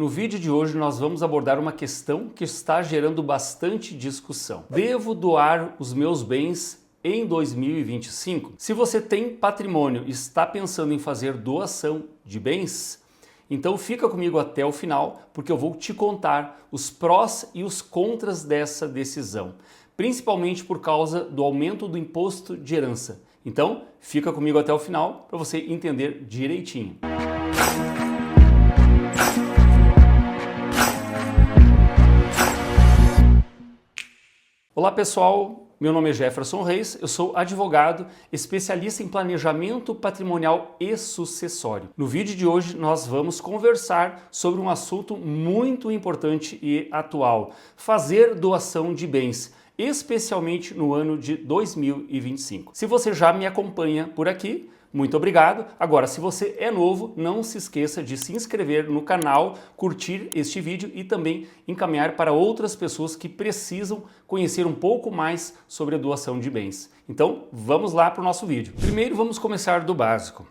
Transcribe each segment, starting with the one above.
No vídeo de hoje nós vamos abordar uma questão que está gerando bastante discussão. Devo doar os meus bens em 2025? Se você tem patrimônio e está pensando em fazer doação de bens, então fica comigo até o final, porque eu vou te contar os prós e os contras dessa decisão, principalmente por causa do aumento do imposto de herança. Então, fica comigo até o final para você entender direitinho. Olá pessoal, meu nome é Jefferson Reis, eu sou advogado, especialista em planejamento patrimonial e sucessório. No vídeo de hoje nós vamos conversar sobre um assunto muito importante e atual: fazer doação de bens, especialmente no ano de 2025. Se você já me acompanha por aqui, muito obrigado. Agora, se você é novo, não se esqueça de se inscrever no canal, curtir este vídeo e também encaminhar para outras pessoas que precisam conhecer um pouco mais sobre a doação de bens. Então, vamos lá para o nosso vídeo. Primeiro, vamos começar do básico.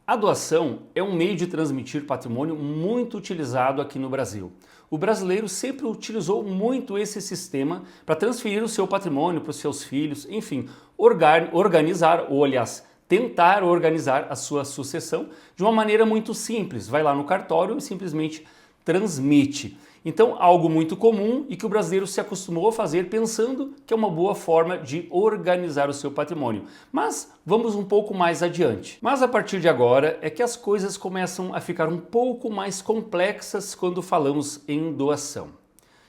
A doação é um meio de transmitir patrimônio muito utilizado aqui no Brasil. O brasileiro sempre utilizou muito esse sistema para transferir o seu patrimônio para os seus filhos, enfim, organizar, ou aliás, tentar organizar a sua sucessão de uma maneira muito simples. Vai lá no cartório e simplesmente transmite. Então, algo muito comum e que o brasileiro se acostumou a fazer pensando que é uma boa forma de organizar o seu patrimônio. Mas vamos um pouco mais adiante. Mas a partir de agora é que as coisas começam a ficar um pouco mais complexas quando falamos em doação.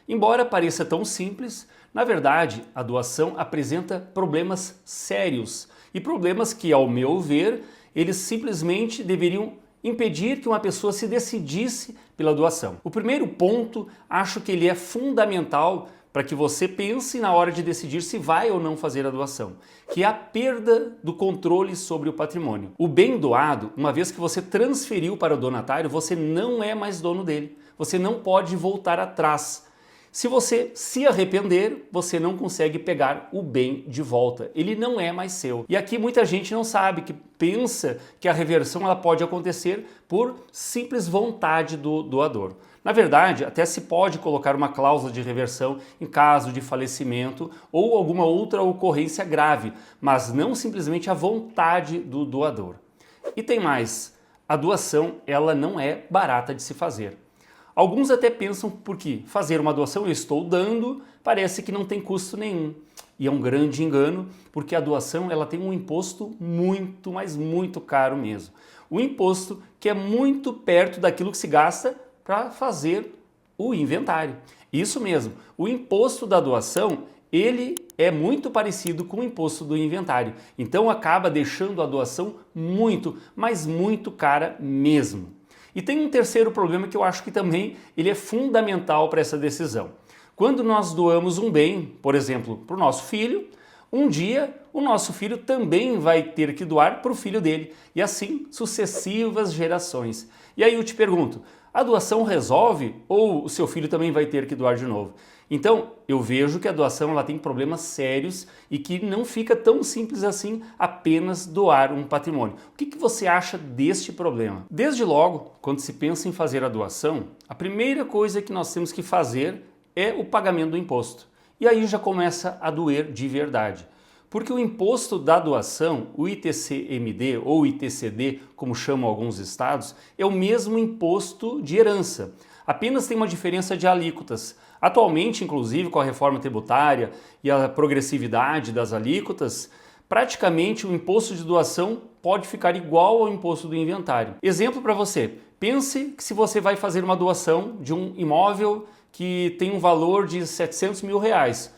Embora pareça tão simples, na verdade, a doação apresenta problemas sérios e problemas que, ao meu ver, eles simplesmente deveriam impedir que uma pessoa se decidisse pela doação. O primeiro ponto, acho que ele é fundamental para que você pense na hora de decidir se vai ou não fazer a doação, que é a perda do controle sobre o patrimônio. O bem doado, uma vez que você transferiu para o donatário, você não é mais dono dele. Você não pode voltar atrás. Se você se arrepender, você não consegue pegar o bem de volta. Ele não é mais seu. E aqui muita gente não sabe, que pensa que a reversão ela pode acontecer por simples vontade do doador. Na verdade, até se pode colocar uma cláusula de reversão em caso de falecimento ou alguma outra ocorrência grave, mas não simplesmente a vontade do doador. E tem mais, a doação ela não é barata de se fazer. Alguns até pensam porque fazer uma doação, eu estou dando, parece que não tem custo nenhum. E é um grande engano, porque a doação ela tem um imposto muito, mas muito caro mesmo. O imposto que é muito perto daquilo que se gasta para fazer o inventário. Isso mesmo, o imposto da doação, ele é muito parecido com o imposto do inventário. Então acaba deixando a doação muito, mas muito cara mesmo. E tem um terceiro problema que eu acho que também ele é fundamental para essa decisão. Quando nós doamos um bem, por exemplo, para o nosso filho, um dia o nosso filho também vai ter que doar para o filho dele, e assim sucessivas gerações. E aí eu te pergunto, a doação resolve ou o seu filho também vai ter que doar de novo? Então, eu vejo que a doação ela tem problemas sérios e que não fica tão simples assim apenas doar um patrimônio. O que você acha deste problema? Desde logo, quando se pensa em fazer a doação, a primeira coisa que nós temos que fazer é o pagamento do imposto. E aí já começa a doer de verdade. Porque o imposto da doação, o ITCMD ou ITCD, como chamam alguns estados, é o mesmo imposto de herança. Apenas tem uma diferença de alíquotas. Atualmente, inclusive, com a reforma tributária e a progressividade das alíquotas, praticamente o imposto de doação pode ficar igual ao imposto do inventário. Exemplo para você, pense que se você vai fazer uma doação de um imóvel que tem um valor de 700 mil reais.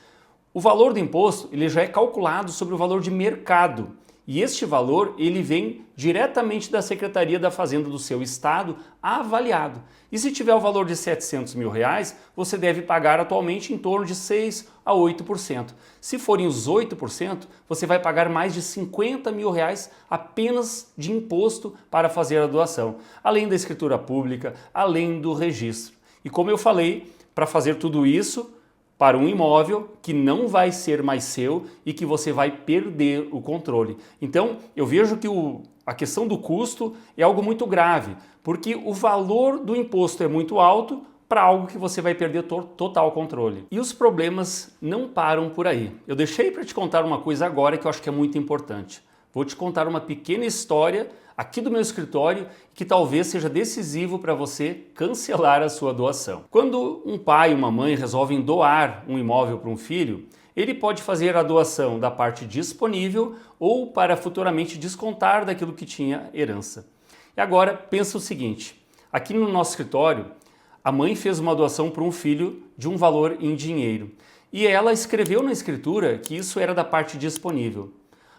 O valor do imposto ele já é calculado sobre o valor de mercado. E este valor ele vem diretamente da Secretaria da Fazenda do seu estado avaliado. E se tiver o valor de 700 mil reais, você deve pagar atualmente em torno de 6 a 8%. Se forem os 8%, você vai pagar mais de 50 mil reais apenas de imposto para fazer a doação, além da escritura pública, além do registro. E como eu falei, para fazer tudo isso, para um imóvel que não vai ser mais seu e que você vai perder o controle. Então, eu vejo que a questão do custo é algo muito grave, porque o valor do imposto é muito alto, para algo que você vai perder total controle. E os problemas não param por aí. Eu deixei para te contar uma coisa agora que eu acho que é muito importante. Vou te contar uma pequena história aqui do meu escritório que talvez seja decisivo para você cancelar a sua doação. Quando um pai e uma mãe resolvem doar um imóvel para um filho, ele pode fazer a doação da parte disponível ou para futuramente descontar daquilo que tinha herança. E agora pensa o seguinte, aqui no nosso escritório, a mãe fez uma doação para um filho de um valor em dinheiro e ela escreveu na escritura que isso era da parte disponível.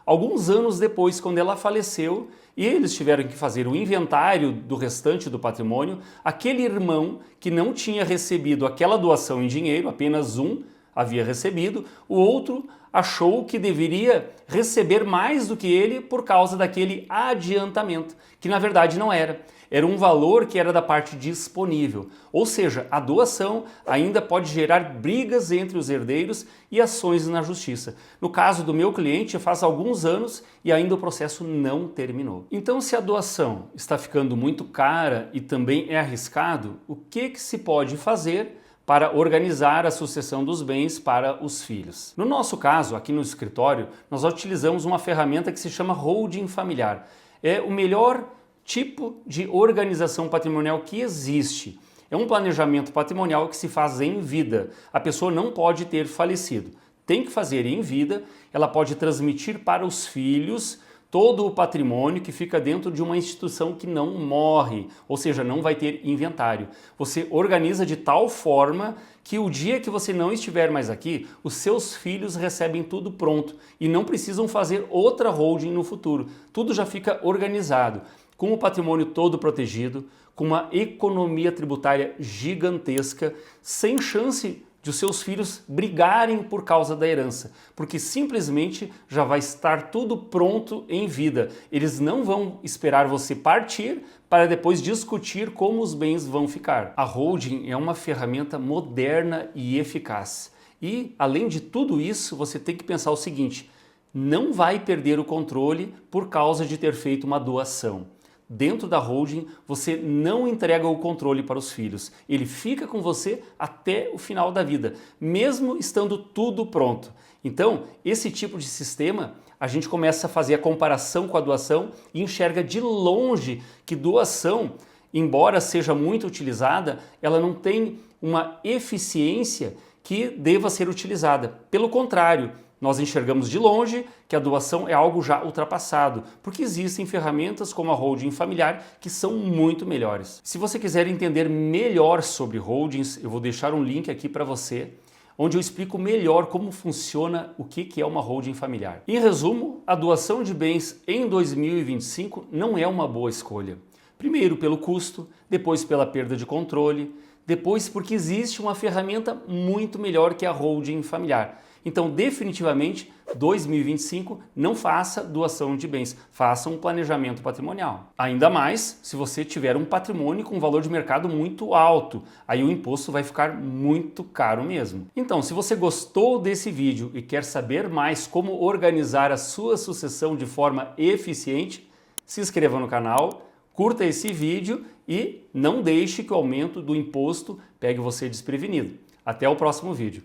Alguns anos depois, quando ela faleceu e eles tiveram que fazer o inventário do restante do patrimônio, aquele irmão que não tinha recebido aquela doação em dinheiro, apenas um havia recebido, o outro achou que deveria receber mais do que ele por causa daquele adiantamento, que na verdade não era. Era um valor que era da parte disponível, ou seja, a doação ainda pode gerar brigas entre os herdeiros e ações na justiça. No caso do meu cliente, faz alguns anos e ainda o processo não terminou. Então, se a doação está ficando muito cara e também é arriscado, o que se pode fazer para organizar a sucessão dos bens para os filhos? No nosso caso, aqui no escritório, nós utilizamos uma ferramenta que se chama holding familiar. É o melhor tipo de organização patrimonial que existe. É um planejamento patrimonial que se faz em vida. A pessoa não pode ter falecido. Tem que fazer em vida, ela pode transmitir para os filhos todo o patrimônio que fica dentro de uma instituição que não morre, ou seja, não vai ter inventário. Você organiza de tal forma que o dia que você não estiver mais aqui, os seus filhos recebem tudo pronto e não precisam fazer outra holding no futuro. Tudo já fica organizado, com o patrimônio todo protegido, com uma economia tributária gigantesca, sem chance de os seus filhos brigarem por causa da herança, porque simplesmente já vai estar tudo pronto em vida. Eles não vão esperar você partir para depois discutir como os bens vão ficar. A holding é uma ferramenta moderna e eficaz. E, além de tudo isso, você tem que pensar o seguinte, não vai perder o controle por causa de ter feito uma doação. Dentro da holding, você não entrega o controle para os filhos. Ele fica com você até o final da vida, mesmo estando tudo pronto. Então, esse tipo de sistema, a gente começa a fazer a comparação com a doação e enxerga de longe que doação, embora seja muito utilizada, ela não tem uma eficiência que deva ser utilizada. Pelo contrário, nós enxergamos de longe que a doação é algo já ultrapassado, porque existem ferramentas como a holding familiar que são muito melhores. Se você quiser entender melhor sobre holdings, eu vou deixar um link aqui para você, onde eu explico melhor como funciona o que é uma holding familiar. Em resumo, a doação de bens em 2025 não é uma boa escolha. Primeiro pelo custo, depois pela perda de controle, depois porque existe uma ferramenta muito melhor que a holding familiar. Então, definitivamente, 2025, não faça doação de bens, faça um planejamento patrimonial. Ainda mais se você tiver um patrimônio com valor de mercado muito alto, aí o imposto vai ficar muito caro mesmo. Então, se você gostou desse vídeo e quer saber mais como organizar a sua sucessão de forma eficiente, se inscreva no canal, curta esse vídeo e não deixe que o aumento do imposto pegue você desprevenido. Até o próximo vídeo.